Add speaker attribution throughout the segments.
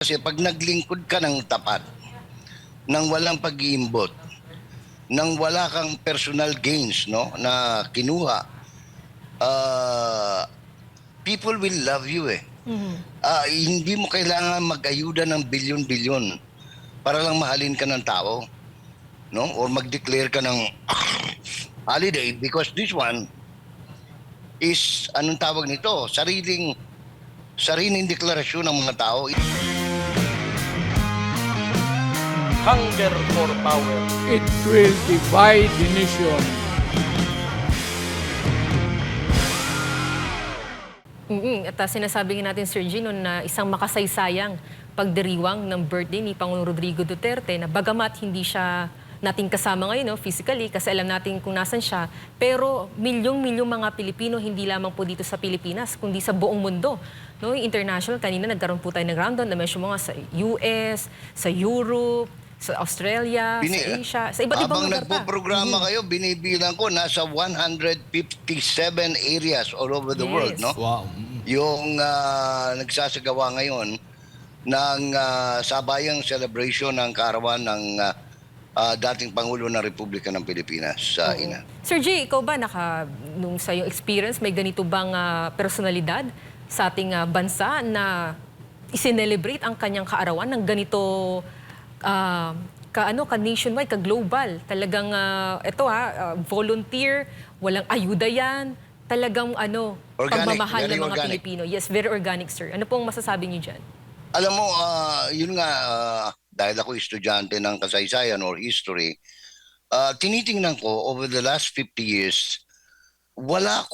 Speaker 1: Kasi pag naglingkod ka ng tapat, nang walang pag-iimbot, nang wala kang personal gains no na kinuha, uh, people will love you eh. Hindi mo kailangan mag-ayuda ng bilyon-bilyon para lang mahalin ka ng tao, no? Or mag-declare ka ng holiday because this one is anong tawag nito? Sariling deklarasyon ng mga tao.
Speaker 2: Hunger for power.
Speaker 3: It will divide the nation.
Speaker 4: At sinasabi nga natin, Sir Gino, na isang makasaysayang pagdiriwang ng birthday ni Pangulong Rodrigo Duterte na bagamat hindi siya nating kasama ngayon, no, physically, kasi alam natin kung nasan siya, pero milyong-milyong mga Pilipino, hindi lamang po dito sa Pilipinas, kundi sa buong mundo. No, international, kanina nagkaroon po tayo ng rundown, na-mention mo nga sa US, sa Europe, sa Australia, sa Asia, sa iba't ibang
Speaker 1: Habang
Speaker 4: lugar pa.
Speaker 1: nagpo-programa kayo, binibilang ko, nasa 157 areas all over the world, no?
Speaker 3: Wow.
Speaker 1: Yung nagsasagawa ngayon ng sabayang celebration ng kaarawan ng dating Pangulo ng Republika ng Pilipinas, Ina.
Speaker 4: Sir G, ikaw ba nung sa iyong experience, may ganito bang personalidad sa ating bansa na isinelebrate ang kanyang kaarawan ng ganito ka-nationwide, ka-global? Talagang volunteer, walang ayuda yan, talagang
Speaker 1: Organic,
Speaker 4: pagmamahal
Speaker 1: very
Speaker 4: ng mga
Speaker 1: organic.
Speaker 4: Pilipino. Yes, very organic, sir. Ano pong masasabi niyo dyan?
Speaker 1: Alam mo, yun nga, dahil ako estudyante ng kasaysayan or history, tinitingnan ko over the last 50 years, wala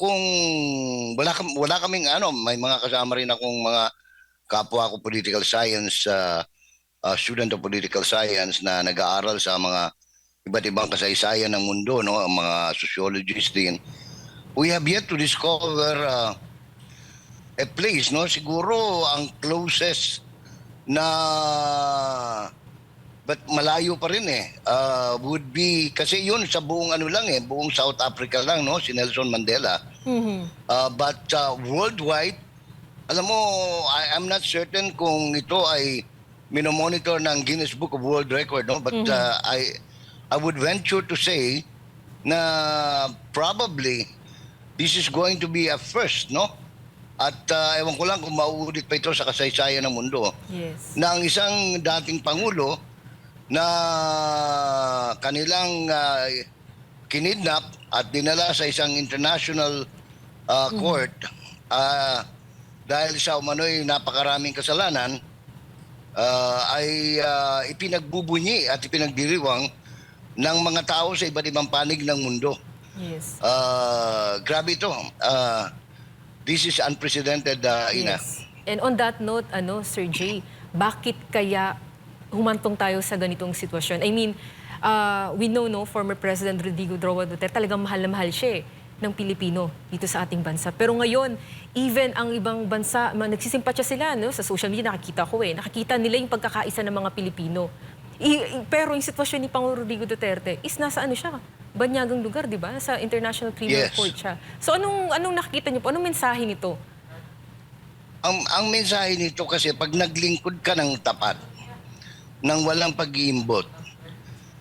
Speaker 1: kaming may mga kasama rin akong mga kapwa ko political science, student of political science na nag-aaral sa mga iba't ibang kasaysayan ng mundo, no, ang mga sociologists din. We have yet to discover a place, no, siguro ang closest na but malayo pa rin would be kasi yun sa buong buong South Africa lang, no, si Nelson Mandela. But worldwide, alam mo, I'm not certain kung ito ay minomonitor ng Guinness Book of World Record, no, but I would venture to say na probably this is going to be a first, no? At ewan ko lang kung mauulit pa ito sa kasaysayan ng mundo.
Speaker 4: Yes.
Speaker 1: Na ang isang dating Pangulo na kanilang kinidnap at dinala sa isang international court dahil sa umano'y napakaraming kasalanan, ay ipinagbubunyi at ipinagdiriwang ng mga tao sa iba't ibang panig ng mundo.
Speaker 4: Yes.
Speaker 1: Grabe ito. This is unprecedented, Ina.
Speaker 4: Yes. And on that note, Sir Jay, bakit kaya humantong tayo sa ganitong sitwasyon? I mean, we know, no, former President Rodrigo Duterte, talagang mahal na mahal siya ng Pilipino dito sa ating bansa. Pero ngayon, even ang ibang bansa, nagsisimpatya sila, no, sa social media, nakikita nila yung pagkakaisa ng mga Pilipino. Pero yung sitwasyon ni Pangulong Rodrigo Duterte is nasa siya, banyagang lugar, di ba? Sa International Criminal Court siya. So anong nakikita niyo po? Anong mensahe nito?
Speaker 1: Ang mensahe nito kasi pag naglingkod ka ng tapat, nang walang pag-iimbot,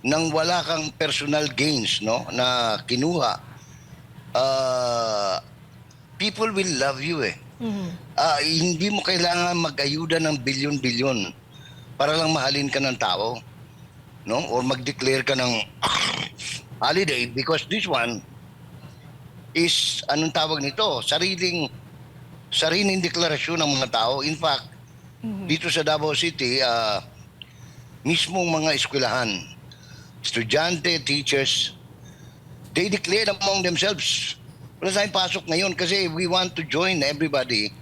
Speaker 1: nang wala kang personal gains, no, na kinuha, people will love you eh. Hindi mo kailangan mag-ayuda ng bilyon-bilyon para lang mahalin ka ng tao, no? Or mag-declare ka ng holiday because this one is anong tawag nito? Sariling deklarasyon ng mga tao. In fact, dito sa Davao City, mismong mga eskwelahan, estudyante, teachers, they declared among themselves, wala tayong pasok ngayon kasi we want to join everybody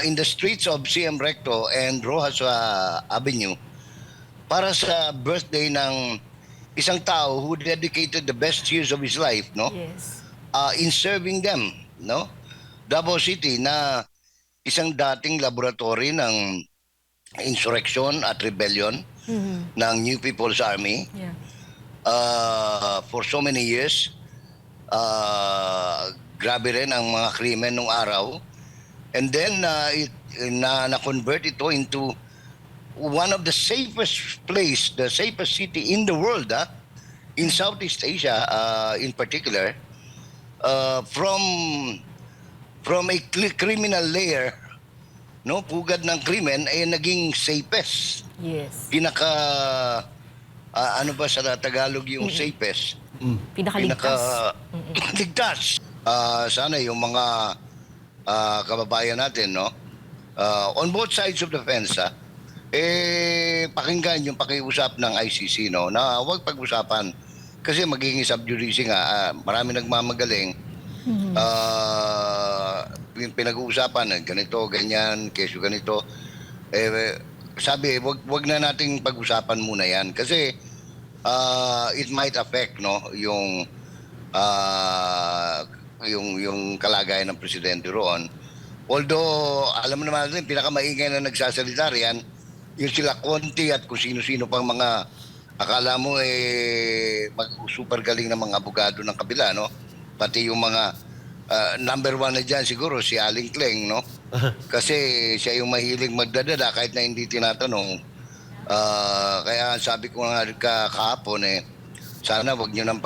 Speaker 1: in the streets of CM Recto and Rojas Avenue para sa birthday ng isang tao who dedicated the best years of his life, no?
Speaker 4: Yes.
Speaker 1: In serving them, no? Davao City na isang dating laboratory ng insurrection at rebellion ng New People's Army.
Speaker 4: Yeah.
Speaker 1: For so many years, grabe rin ang mga krimen nung araw. And then, na-convert ito into one of the safest place, the safest city in the world, in Southeast Asia in particular, from a criminal layer, no, pugad ng krimen ay naging safest.
Speaker 4: Yes.
Speaker 1: Pinaka ano ba sa Tagalog yung safest?
Speaker 4: Pinakaligtas.
Speaker 1: Ligtas. Sana yung mga kababayan natin, no, on both sides of the fence, pakinggan yung pakiusap ng ICC, no, na huwag pag-usapan kasi magiging sub judice nga. Marami nagmamagaling. Yung pinag-uusapan ganito, ganyan, kesyo ganito, sabi wag na nating pag-usapan muna yan kasi it might affect, no, yung kalagayan ng presidente roon. Although alam mo naman natin, pinakamaingay na nagsasalita riyan yung sila Conti at kung sino-sino pang mga akala mo super galing na mga abogado ng kabila, no, pati yung mga number one na dyan siguro si Aling Kleng, no? Kasi siya yung mahilig magdadada kahit na hindi tinatanong. Kaya sabi ko nga kahapon, sana wag nyo nang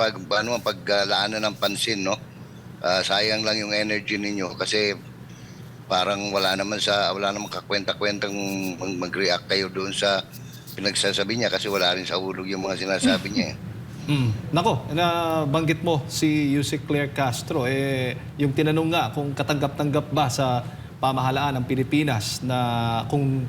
Speaker 1: paglaanan ng pansin, no? Sayang lang yung energy ninyo kasi parang wala naman kakwenta-kwentang mag-react kayo doon sa pinagsasabi niya kasi wala rin sa ulog yung mga sinasabi niya.
Speaker 5: Nako, nabanggit mo si Yusek Claire Castro. Yung tinanong nga kung katanggap-tanggap ba sa pamahalaan ng Pilipinas na kung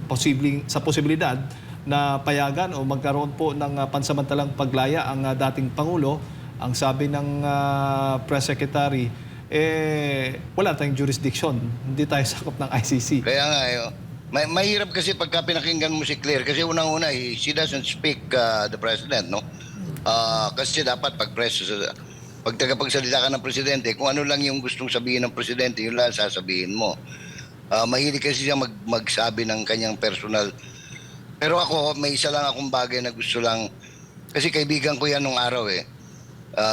Speaker 5: sa posibilidad na payagan o magkaroon po ng pansamantalang paglaya ang dating Pangulo, ang sabi ng Press Secretary, wala tayong jurisdiction. Hindi tayo sakop ng ICC.
Speaker 1: Kaya nga, mahirap kasi pagka pinakinggan mo si Claire kasi unang-una, she doesn't speak the president, no? Kasi dapat pag tagapagsalita ka ng presidente, kung ano lang yung gustong sabihin ng presidente, yun lang sasabihin mo. Mahilig kasi siya magsabi ng kanyang personal. Pero ako, may isa lang akong bagay na gusto lang, kasi kaibigan ko yan nung araw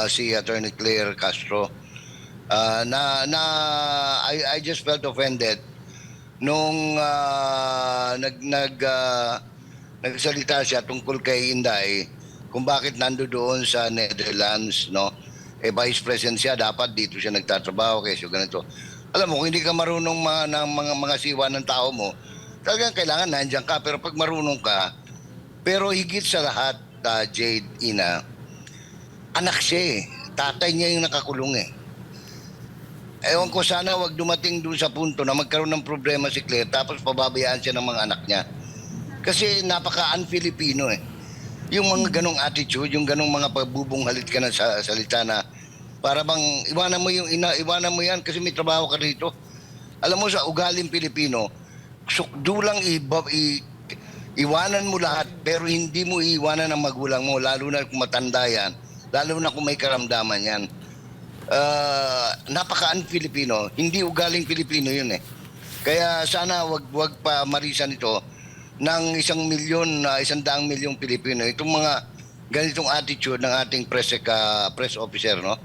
Speaker 1: si Attorney Claire Castro. I just felt offended nung nagsalita siya tungkol kay Inday kung bakit nando doon sa Netherlands, no? Vice President siya, dapat dito siya nagtatrabaho kasi ganito. Alam mo, kung hindi ka marunong mga siwa ng tao mo, talagang kailangan nandiyan ka. Pero pag marunong ka, pero higit sa lahat, Jade, Ina, anak siya tatay niya yung nakakulong Ewan ko, sana wag dumating doon sa punto na magkaroon ng problema si Claire tapos pababayaan siya ng mga anak niya. Kasi napaka-un-Filipino Yung mga ganong attitude, yung ganong mga pagbubunghalit ka na sa salita na para bang iwanan mo yung iwanan mo yan kasi may trabaho ka rito. Alam mo sa ugaling Pilipino, dulang iwanan mo lahat pero hindi mo iwanan ang magulang mo lalo na kung matanda yan, lalo na kung may karamdaman yan. Napaka-un-Filipino, hindi ugaling Pilipino yun Kaya sana wag pa marisan ito ng 100 milyong Pilipino. Itong mga ganitong attitude ng ating press officer, no?